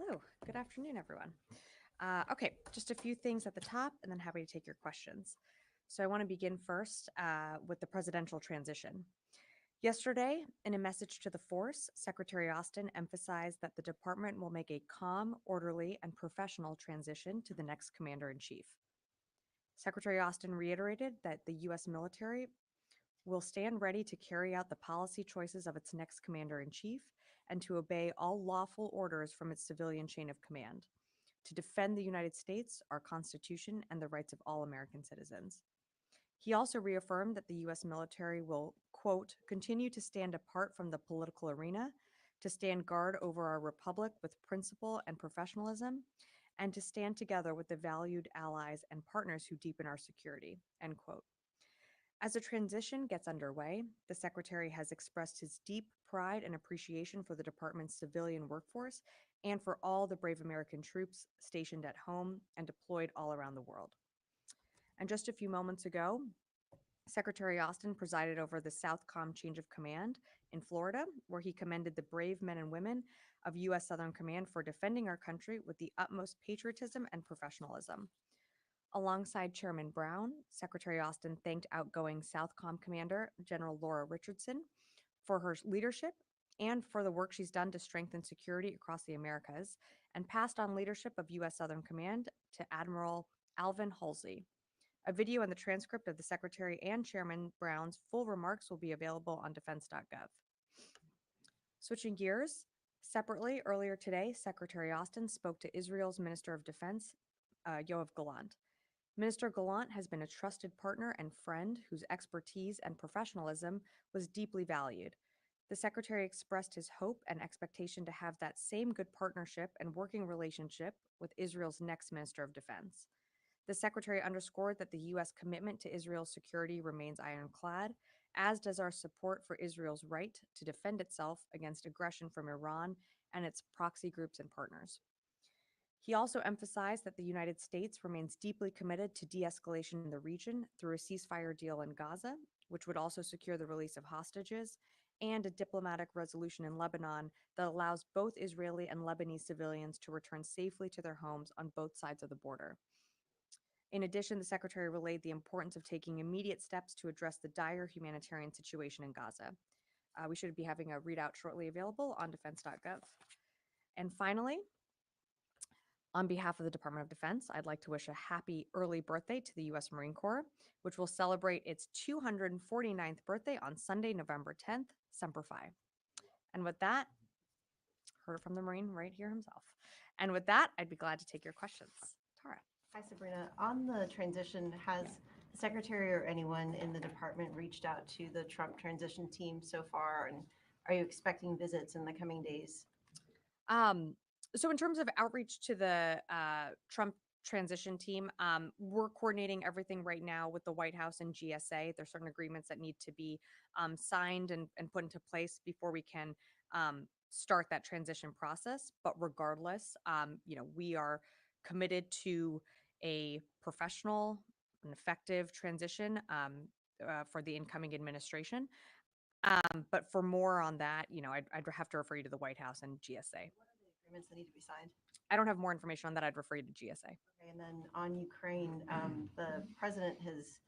Hello, good afternoon, everyone. Okay, just a few things at the top and then happy to take your questions. So I want to begin first with the presidential transition. Yesterday, in a message to the force, Secretary Austin emphasized that the department will make a calm, orderly, and professional transition to the next commander in chief. Secretary Austin reiterated that the U.S. military will stand ready to carry out the policy choices of its next commander in chief and to obey all lawful orders from its civilian chain of command, to defend the United States, our Constitution, and the rights of all American citizens. He also reaffirmed that the U.S. military will, quote, continue to stand apart from the political arena, to stand guard over our republic with principle and professionalism, and to stand together with the valued allies and partners who deepen our security, end quote. As the transition gets underway, the Secretary has expressed his deep pride and appreciation for the department's civilian workforce and for all the brave American troops stationed at home and deployed all around the world. And just a few moments ago, Secretary Austin presided over the Southcom change of command in Florida, where he commended the brave men and women of U.S. Southern Command for defending our country with the utmost patriotism and professionalism. Alongside Chairman Brown, Secretary Austin thanked outgoing Southcom Commander General Laura Richardson for her leadership and for the work she's done to strengthen security across the Americas, and passed on leadership of U.S. Southern Command to Admiral Alvin Halsey. A video and the transcript of the Secretary and Chairman Brown's full remarks will be available on defense.gov. Switching gears, separately, earlier today, Secretary Austin spoke to Israel's Minister of Defense, Yoav Gallant. Minister Gallant has been a trusted partner and friend whose expertise and professionalism was deeply valued. The Secretary expressed his hope and expectation to have that same good partnership and working relationship with Israel's next Minister of Defense. The Secretary underscored that the U.S. commitment to Israel's security remains ironclad, as does our support for Israel's right to defend itself against aggression from Iran and its proxy groups and partners. He also emphasized that the United States remains deeply committed to de-escalation in the region through a ceasefire deal in Gaza, which would also secure the release of hostages, and a diplomatic resolution in Lebanon that allows both Israeli and Lebanese civilians to return safely to their homes on both sides of the border. In addition, the Secretary relayed the importance of taking immediate steps to address the dire humanitarian situation in Gaza. We should be having a readout shortly available on defense.gov. And finally, on behalf of the Department of Defense, I'd like to wish a happy early birthday to the U.S. Marine Corps, which will celebrate its 249th birthday on Sunday, November 10th, Semper Fi. And with that, heard it from the Marine right here himself. And with that, I'd be glad to take your questions. Tara. Hi, Sabrina. On the transition, has the secretary or anyone in the department reached out to the Trump transition team so far? And are you expecting visits in the coming days? So in terms of outreach to the Trump transition team, we're coordinating everything right now with the White House and GSA. There's certain agreements that need to be signed and put into place before we can start that transition process. But regardless, we are committed to a professional and effective transition for the incoming administration. But for more on that, I'd have to refer you to the White House and GSA. What are the agreements that need to be signed? I don't have more information on that. I'd refer you to GSA. Okay, and then on Ukraine, the president has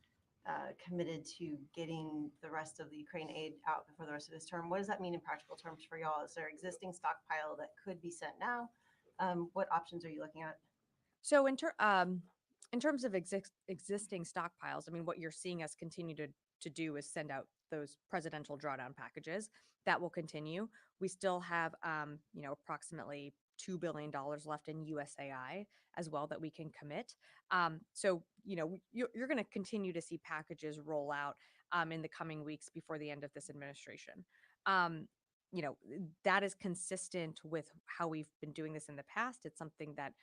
committed to getting the rest of the Ukraine aid out before the rest of his term. What does that mean in practical terms for y'all? Is there existing stockpile that could be sent now? What options are you looking at? So in terms of existing stockpiles, I mean, what you're seeing us continue to do is send out those presidential drawdown packages. That will continue. We still have, approximately $2 billion left in USAI as well that we can commit. So, you're going to continue to see packages roll out in the coming weeks before the end of this administration. Um, that is consistent with how we've been doing this in the past. It's something that,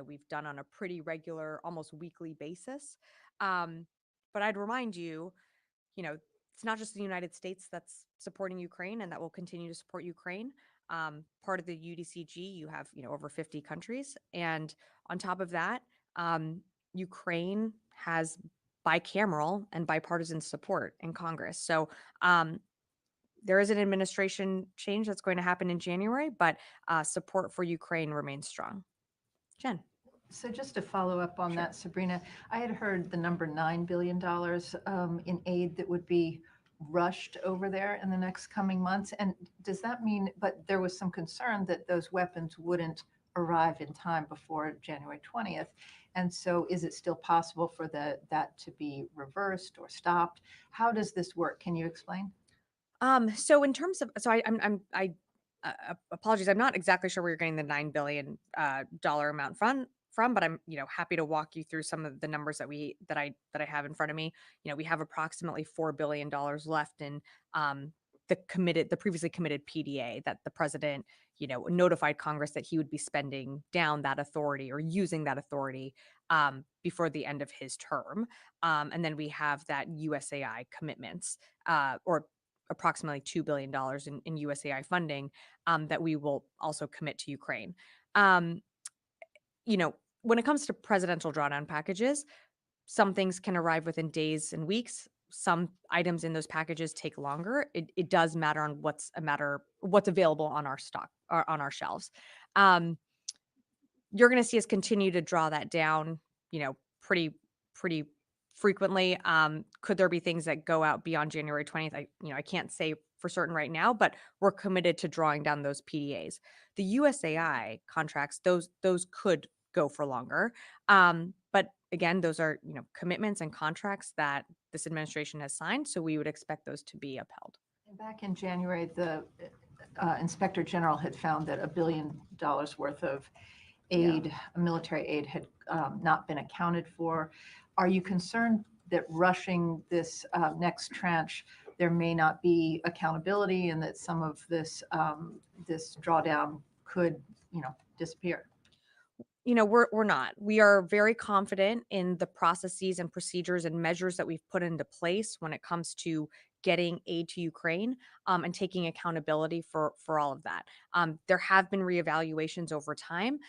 we've done on a pretty regular, almost weekly basis. But I'd remind you, it's not just the United States that's supporting Ukraine and that will continue to support Ukraine. Part of the UDCG, you have, over 50 countries. And on top of that, Ukraine has bicameral and bipartisan support in Congress. So there is an administration change that's going to happen in January, but support for Ukraine remains strong. Jen. So just to follow up on Sure. that, Sabrina, I had heard the number $9 billion in aid that would be rushed over there in the next coming months. And does that mean, but there was some concern that those weapons wouldn't arrive in time before January 20th. And so is it still possible for that to be reversed or stopped? How does this work? Can you explain? So in terms of, so I apologies, I'm not exactly sure where you're getting the $9 billion dollar amount from, but I'm happy to walk you through some of the numbers that I have in front of me. We have approximately $4 billion left in the previously committed PDA that the president notified Congress that he would be spending down that authority or using that authority before the end of his term. And then we have that USAI commitments or approximately $2 billion in USAI funding that we will also commit to Ukraine. Um, when it comes to presidential drawdown packages, some things can arrive within days and weeks. Some items in those packages take longer. It does matter on what's available on our stock or on our shelves. Um, you're going to see us continue to draw that down, pretty frequently. Could there be things that go out beyond January 20th? I can't say for certain right now, but we're committed to drawing down those PDAs. The USAI contracts, those could go for longer. But again, those are, commitments and contracts that this administration has signed. So we would expect those to be upheld. And back in January, the Inspector General had found that $1 billion worth of aid, military aid, had not been accounted for. Are you concerned that rushing this next tranche, there may not be accountability and that some of this this drawdown could, disappear? We're not. We are very confident in the processes and procedures and measures that we've put into place when it comes to getting aid to Ukraine and taking accountability for all of that. There have been reevaluations over time.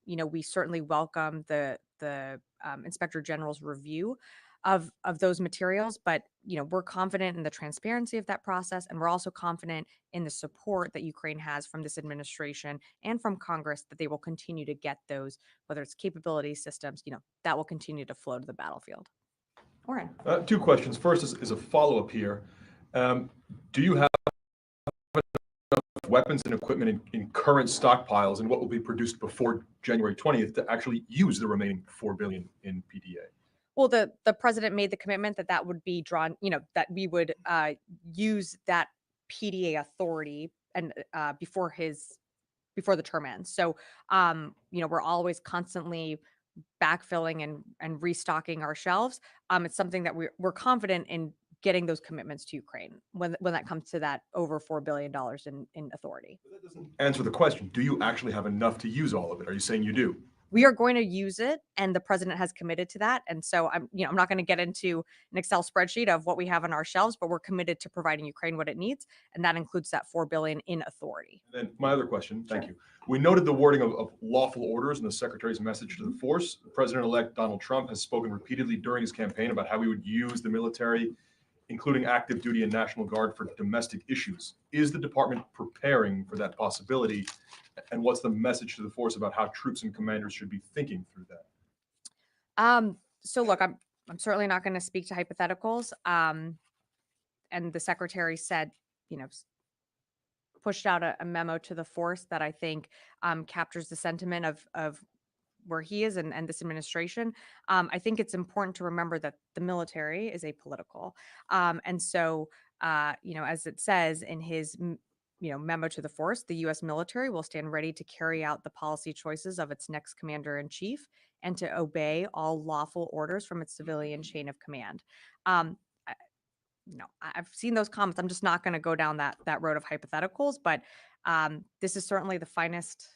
We certainly welcome the Inspector General's review of those materials, but we're confident in the transparency of that process, and we're also confident in the support that Ukraine has from this administration and from Congress that they will continue to get those, whether it's capabilities, systems, that will continue to flow to the battlefield. Oren. Two questions. First is a follow-up here. Do you have weapons and equipment in current stockpiles and what will be produced before January 20th to actually use the remaining $4 billion in PDA? Well, the president made the commitment that would be drawn, that we would use that PDA authority and before the term ends. So, we're always constantly backfilling and restocking our shelves. It's something that we're confident in getting those commitments to Ukraine when that comes to that over $4 billion in authority. That doesn't answer the question. Do you actually have enough to use all of it? Are you saying you do? We are going to use it, and the president has committed to that. And so I'm not going to get into an Excel spreadsheet of what we have on our shelves, but we're committed to providing Ukraine what it needs, and that includes that $4 billion in authority. And then my other question, thank you. We noted the wording of lawful orders in the secretary's message to the force. President-elect Donald Trump has spoken repeatedly during his campaign about how he would use the military, including active duty and National Guard, for domestic issues. Is the department preparing for that possibility? And what's the message to the force about how troops and commanders should be thinking through that? So look, I'm certainly not going to speak to hypotheticals. And the secretary said, pushed out a memo to the force that I think captures the sentiment of where he is and this administration. I think it's important to remember that the military is apolitical. And so, as it says in his memo to the force, the U.S. military will stand ready to carry out the policy choices of its next commander-in-chief and to obey all lawful orders from its civilian chain of command. I've seen those comments. I'm just not going to go down that road of hypotheticals, but this is certainly the finest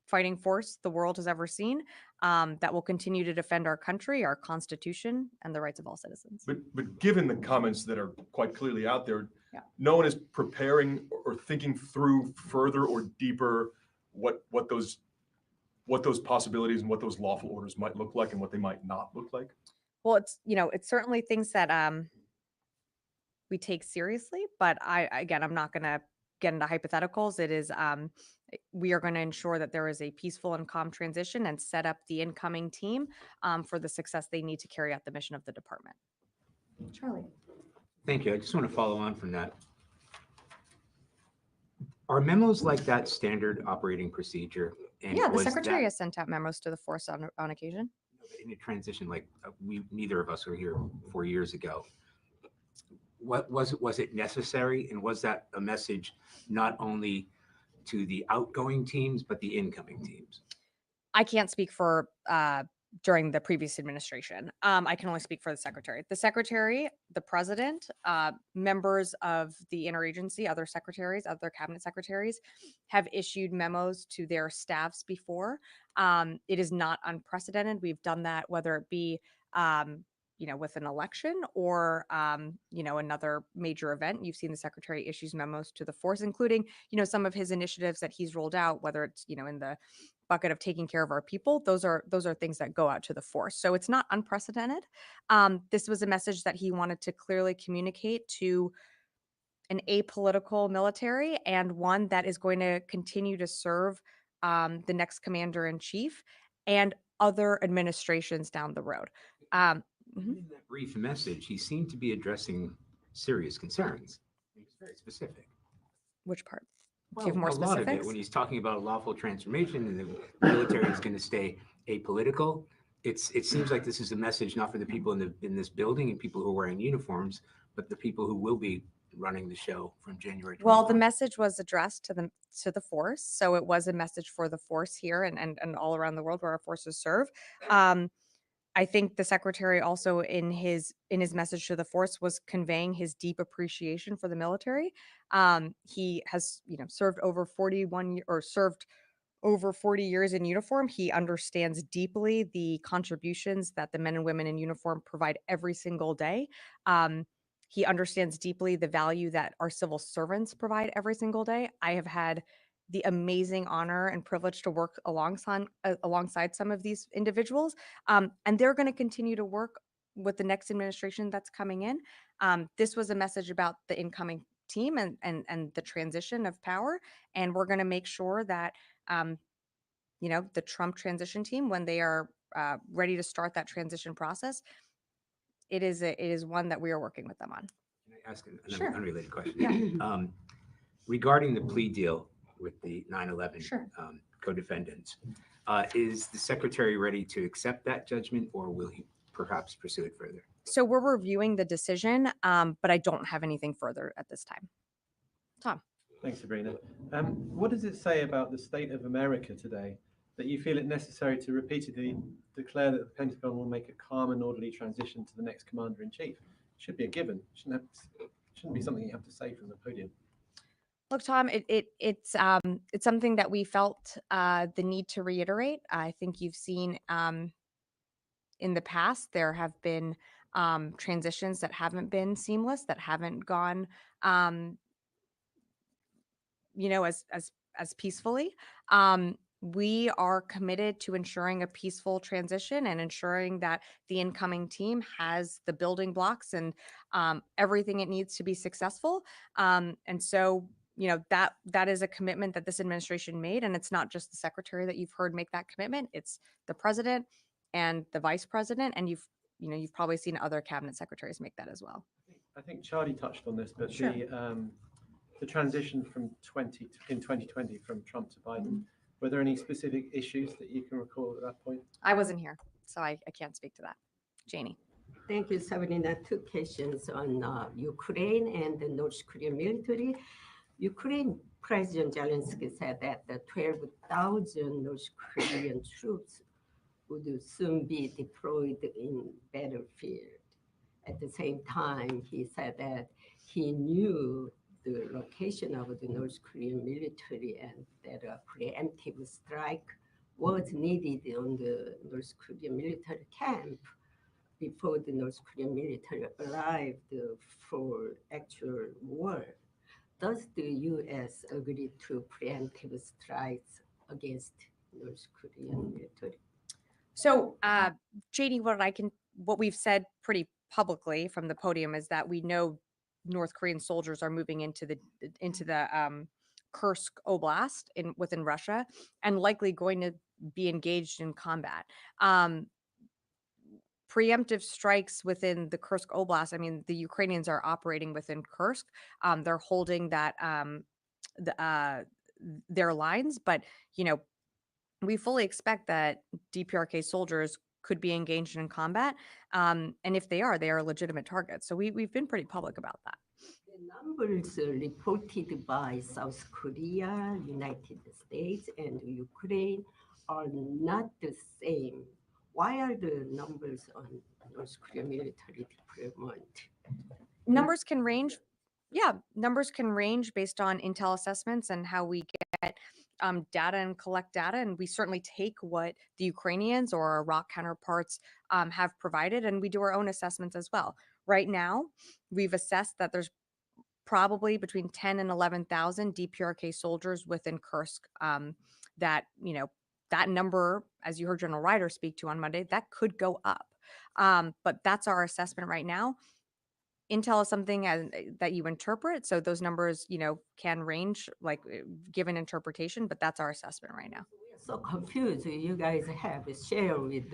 fighting force the world has ever seen that will continue to defend our country, our Constitution, and the rights of all citizens. But given the comments that are quite clearly out there, Yeah. no one is preparing or thinking through further or deeper what those possibilities and what those lawful orders might look like and what they might not look like. Well, it's certainly things that we take seriously. But again, I'm not going to get into hypotheticals. It is we are going to ensure that there is a peaceful and calm transition and set up the incoming team for the success they need to carry out the mission of the department. Charlie. Thank you. I just want to follow on from that. Are memos like that standard operating procedure? And Yeah, the was secretary that has sent out memos to the force on occasion. in a transition, like neither of us were here 4 years ago. What was it necessary? And was that a message not only to the outgoing teams, but the incoming teams? I can't speak for during the previous administration. I can only speak for the secretary. The secretary, the president, members of the interagency, other secretaries, other cabinet secretaries have issued memos to their staffs before. It is not unprecedented. We've done that, whether it be with an election or another major event. You've seen the secretary issues memos to the force, including some of his initiatives that he's rolled out, whether it's in the bucket of taking care of our people. Those are things that go out to the force. So it's not unprecedented. This was a message that he wanted to clearly communicate to an apolitical military and one that is going to continue to serve the next commander in chief and other administrations down the road. In that brief message, he seemed to be addressing serious concerns. He was very specific. Which part? Well, Do you have more a lot of it, specifics? when he's talking about a lawful transformation and the military is going to stay apolitical, it seems like this is a message not for the people in this building and people who are wearing uniforms, but the people who will be running the show from January 24th. Well, the message was addressed to the force, so it was a message for the force here and all around the world where our forces serve. I think the secretary also in his message to the force was conveying his deep appreciation for the military. He has served over 40 years in uniform. He understands deeply the contributions that the men and women in uniform provide every single day. He understands deeply the value that our civil servants provide every single day. I have had the amazing honor and privilege to work alongside some of these individuals. And they're going to continue to work with the next administration that's coming in. This was a message about the incoming team and the transition of power. And we're going to make sure that, the Trump transition team, when they are ready to start that transition process, it is one that we are working with them on. Can I ask another Sure. unrelated question? Yeah. Regarding the plea deal with the 9/11 Sure. co-defendants, is the secretary ready to accept that judgment, or will he perhaps pursue it further? So we're reviewing the decision, but I don't have anything further at this time. Tom. Thanks, Sabrina. What does it say about the state of America today that you feel it necessary to repeatedly declare that the Pentagon will make a calm and orderly transition to the next commander-in-chief? It should be a given. Shouldn't be something you have to say from the podium. Look, Tom, it's something that we felt the need to reiterate. I think you've seen in the past there have been transitions that haven't been seamless, that haven't gone as peacefully. We are committed to ensuring a peaceful transition and ensuring that the incoming team has the building blocks and everything it needs to be successful. And so, that is a commitment that this administration made. And it's not just the secretary that you've heard make that commitment. It's the president and the vice president. And you've probably seen other cabinet secretaries make that as well. I think Charlie touched on this, but Sure. The transition in 2020 from Trump to Biden, were there any specific issues that you can recall at that point? I wasn't here, so I can't speak to that. Janie. Thank you, Sabrina. Two questions on Ukraine and the North Korean military. Ukraine President Zelensky said that the 12,000 North Korean troops would soon be deployed in battlefield. At the same time, he said that he knew the location of the North Korean military and that a preemptive strike was needed on the North Korean military camp before the North Korean military arrived for actual war. Does the U.S. agree to preemptive strikes against North Korean military? So, JD, what we've said pretty publicly from the podium is that we know North Korean soldiers are moving into the Kursk Oblast within Russia, and likely going to be engaged in combat. Preemptive strikes within the Kursk Oblast. I mean, the Ukrainians are operating within Kursk. They're holding that their lines, but we fully expect that DPRK soldiers could be engaged in combat. And if they are legitimate targets. So we've been pretty public about that. The numbers reported by South Korea, United States, and Ukraine are not the same. Why are the numbers on North Korea military deployment? Numbers can range. Yeah, numbers can range based on intel assessments and how we get data and collect data. And we certainly take what the Ukrainians or our ROC counterparts have provided, and we do our own assessments as well. Right now, we've assessed that there's probably between 10 and 11,000 DPRK soldiers within Kursk. That that number, as you heard General Ryder speak to on Monday, that could go up. But that's our assessment right now. Intel is something that you interpret, so those numbers, can range, like given interpretation, but that's our assessment right now. So confused. You guys have shared with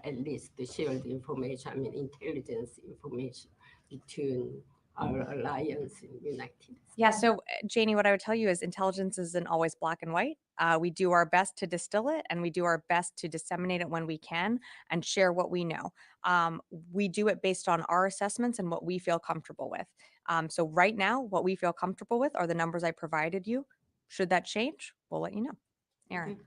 at least share the information. I mean, intelligence information between our alliance in United States. Yeah. So, Janie, what I would tell you is intelligence isn't always black and white. We do our best to distill it, and we do our best to disseminate it when we can and share what we know. We do it based on our assessments and what we feel comfortable with. So right now, what we feel comfortable with are the numbers I provided you. Should that change, we'll let you know. Aaron.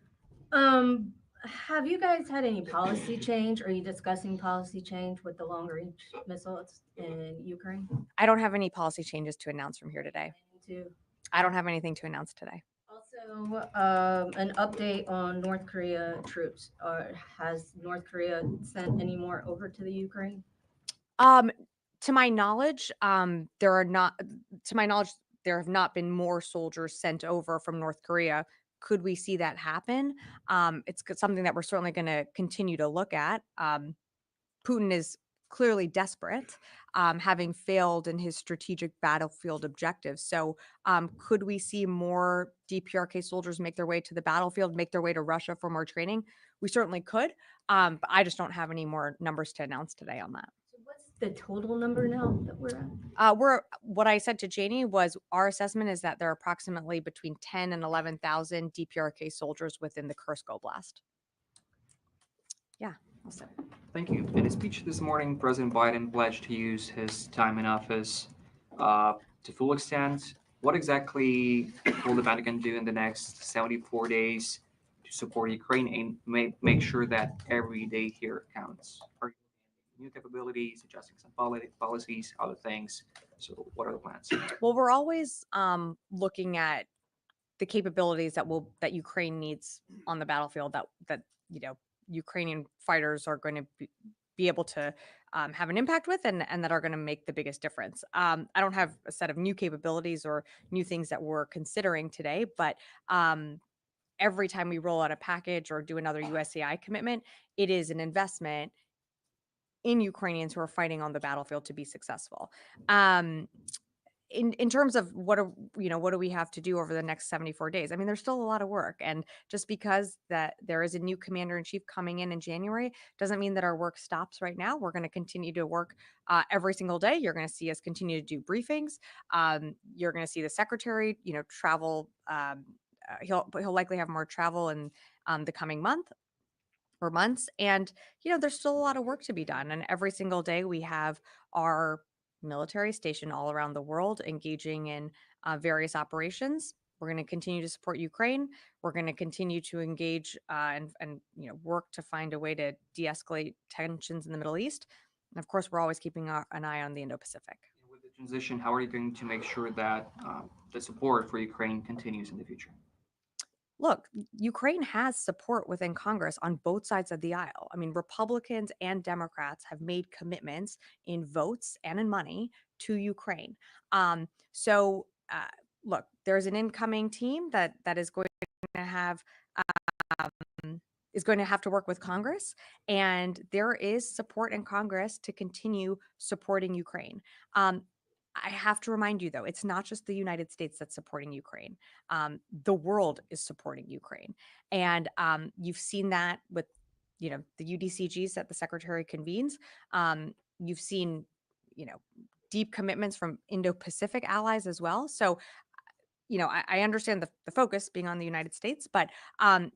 Have you guys had any policy change? Are you discussing policy change with the long range missiles in Ukraine? I don't have any policy changes to announce from here today. I don't have anything to announce today. Also, an update on North Korea troops. Has North Korea sent any more over to the Ukraine? To my knowledge, there have not been more soldiers sent over from North Korea. Could we see that happen? It's something that we're certainly going to continue to look at. Putin is clearly desperate, having failed in his strategic battlefield objectives. So could we see more DPRK soldiers make their way to the battlefield, make their way to Russia for more training? We certainly could, but I just don't have any more numbers to announce today on that. What's the total number now that we're at? What I said to Janie was our assessment is that there are approximately between 10 and 11,000 DPRK soldiers within the Kursk Oblast. Yeah, also. Thank you. In his speech this morning, President Biden pledged to use his time in office to full extent. What exactly will the Pentagon do in the next 74 days to support Ukraine and make sure that every day here counts? Are new capabilities, adjusting some policies, other things? So what are the plans? Well, we're always looking at the capabilities that Ukraine needs on the battlefield that Ukrainian fighters are going to be able to have an impact with and that are going to make the biggest difference. I don't have a set of new capabilities or new things that we're considering today, but every time we roll out a package or do another USAI commitment, it is an investment in Ukrainians who are fighting on the battlefield to be successful. In terms of what do we have to do over the next 74 days? I mean, there's still a lot of work. And just because that there is a new commander in chief coming in January doesn't mean that our work stops right now. We're going to continue to work every single day. You're going to see us continue to do briefings. You're going to see the secretary, travel. He'll likely have more travel in the coming month or months. And, there's still a lot of work to be done. And every single day we have our military stationed all around the world engaging in various operations. We're going to continue to support Ukraine. We're going to continue to engage and work to find a way to de-escalate tensions in the Middle East. And of course, we're always keeping an eye on the Indo-Pacific. With the transition, how are you going to make sure that the support for Ukraine continues in the future? Look, Ukraine has support within Congress on both sides of the aisle. I mean, Republicans and Democrats have made commitments in votes and in money to Ukraine. Look, there's an incoming team that is going to have to work with Congress, and there is support in Congress to continue supporting Ukraine. I have to remind you, though, it's not just the United States that's supporting Ukraine. The world is supporting Ukraine. And you've seen that with, the UDCGs that the secretary convenes. You've seen, deep commitments from Indo-Pacific allies as well. So, I understand the focus being on the United States, but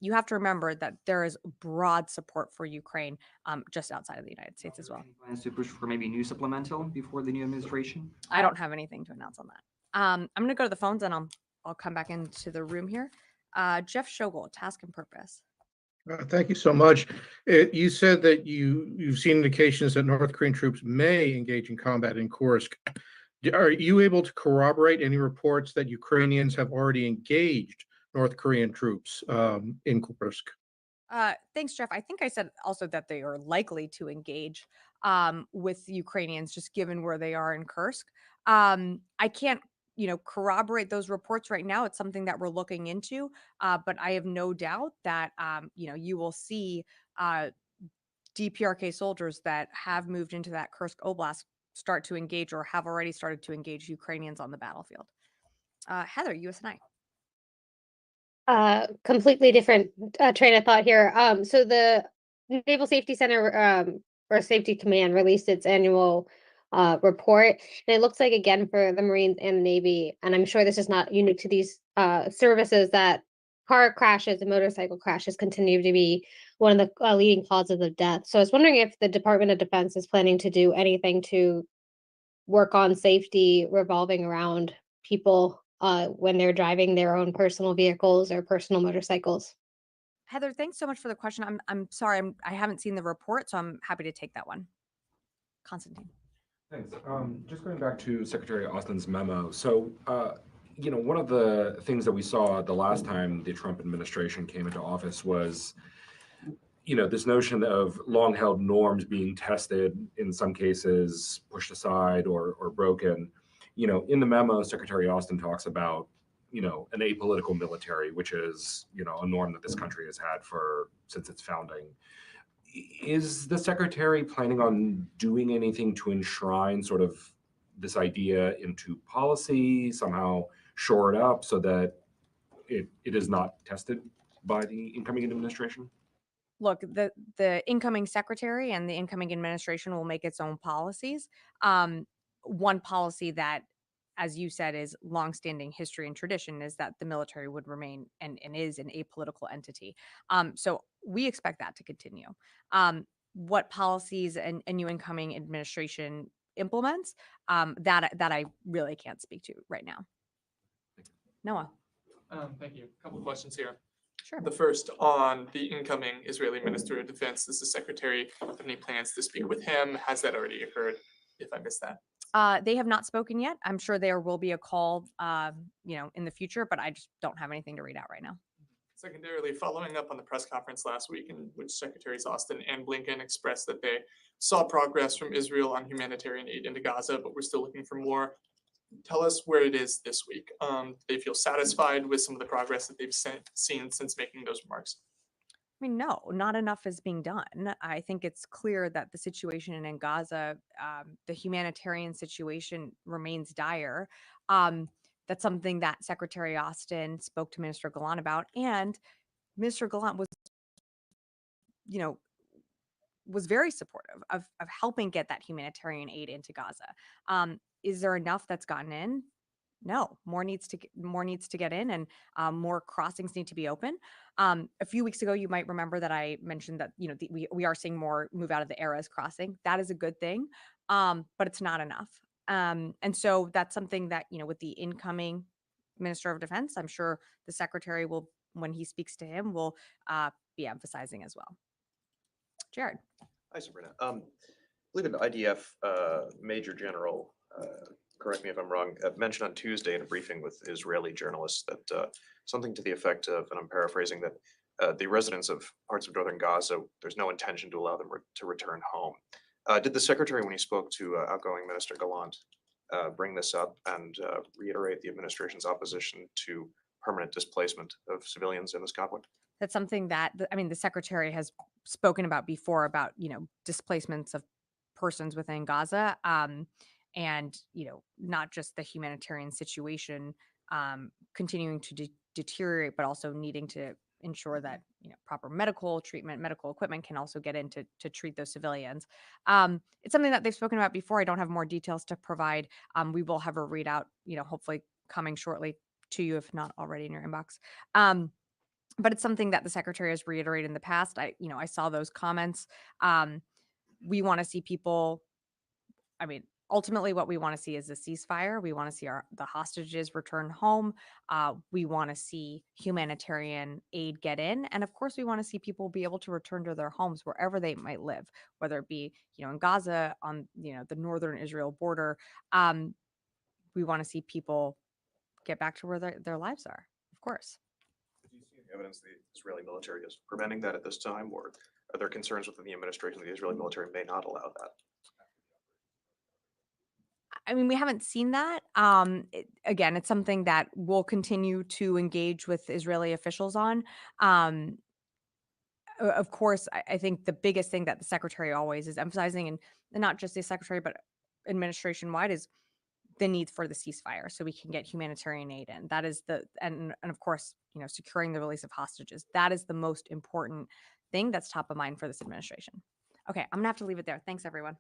you have to remember that there is broad support for Ukraine just outside of the United States as well. Any plans to push for maybe new supplemental before the new administration? I don't have anything to announce on that. I'm going to go to the phones and I'll come back into the room here. Jeff Shogol, Task and Purpose. Thank you so much. You said that you've seen indications that North Korean troops may engage in combat in Kursk. Are you able to corroborate any reports that Ukrainians have already engaged North Korean troops in Kursk? Thanks, Jeff. I think I said also that they are likely to engage with Ukrainians, just given where they are in Kursk. I can't, corroborate those reports right now. It's something that we're looking into, but I have no doubt that, you will see DPRK soldiers that have moved into that Kursk Oblast start to engage or have already started to engage Ukrainians on the battlefield. Heather, USNI. Completely different train of thought here. So the Naval Safety Center or Safety Command released its annual report, and it looks like again for the Marines and the Navy, and I'm sure this is not unique to these services, that car crashes and motorcycle crashes continue to be one of the leading causes of death. So I was wondering if the Department of Defense is planning to do anything to work on safety revolving around people when they're driving their own personal vehicles or personal motorcycles. Heather, thanks so much for the question. I'm sorry, I haven't seen the report, so I'm happy to take that one. Constantine. Thanks. Just going back to Secretary Austin's memo. So, one of the things that we saw the last time the Trump administration came into office was, this notion of long-held norms being tested, in some cases pushed aside or broken. In the memo, Secretary Austin talks about, an apolitical military, which is, a norm that this country has had since its founding. Is the secretary planning on doing anything to enshrine sort of this idea into policy, somehow shore it up so that it is not tested by the incoming administration? Look, the incoming secretary and the incoming administration will make its own policies. One policy that, as you said, is longstanding history and tradition is that the military would remain and is an apolitical entity. So we expect that to continue. What policies a new incoming administration implements, that I really can't speak to right now. Noah. Thank you. A couple of questions here. Sure. The first on the incoming Israeli Minister of Defense. Does the Secretary have any plans to speak with him? Has that already occurred? If I missed that. They have not spoken yet. I'm sure there will be a call, in the future, but I just don't have anything to read out right now. Secondarily, following up on the press conference last week in which Secretaries Austin and Blinken expressed that they saw progress from Israel on humanitarian aid into Gaza, but we're still looking for more. Tell us where it is this week. They feel satisfied with some of the progress that they've seen since making those remarks. I mean, no, not enough is being done. I think it's clear that the situation in Gaza, the humanitarian situation remains dire. That's something that Secretary Austin spoke to Minister Gallant about, and Minister Gallant was very supportive of helping get that humanitarian aid into Gaza. Is there enough that's gotten in? No, more needs to get in, and more crossings need to be open. A few weeks ago, you might remember that I mentioned that we are seeing more move out of the Erez crossing. That is a good thing, but it's not enough. And so that's something that with the incoming Minister of Defense, I'm sure the Secretary will, when he speaks to him, will be emphasizing as well. Jared. Hi, Sabrina. I believe an IDF Major General, correct me if I'm wrong, mentioned on Tuesday in a briefing with Israeli journalists that something to the effect of, and I'm paraphrasing, that the residents of parts of northern Gaza, there's no intention to allow them to return home. Did the Secretary, when he spoke to outgoing Minister Gallant, bring this up and reiterate the administration's opposition to permanent displacement of civilians in this conflict? That's something that, the Secretary has spoken about before, about, displacements of persons within Gaza. and not just the humanitarian situation continuing to deteriorate, but also needing to ensure that proper medical treatment, medical equipment can also get in to treat those civilians. It's something that they've spoken about before. I don't have more details to provide. We will have a readout, hopefully coming shortly to you, if not already in your inbox. But it's something that the secretary has reiterated in the past. I saw those comments. We want to see people. I mean, ultimately, what we want to see is a ceasefire. We want to see the hostages return home. We want to see humanitarian aid get in, and of course, we want to see people be able to return to their homes wherever they might live, whether it be in Gaza, on the northern Israel border. We want to see people get back to where their lives are. Of course. Do you see any evidence the Israeli military is preventing that at this time, or are there concerns within the administration that the Israeli military may not allow that? I mean, we haven't seen that. Again, it's something that we'll continue to engage with Israeli officials on. Of course, I think the biggest thing that the secretary always is emphasizing, and not just the secretary, but administration wide, is the need for the ceasefire so we can get humanitarian aid in. That is and of course, securing the release of hostages. That is the most important thing that's top of mind for this administration. Okay, I'm gonna have to leave it there. Thanks, everyone.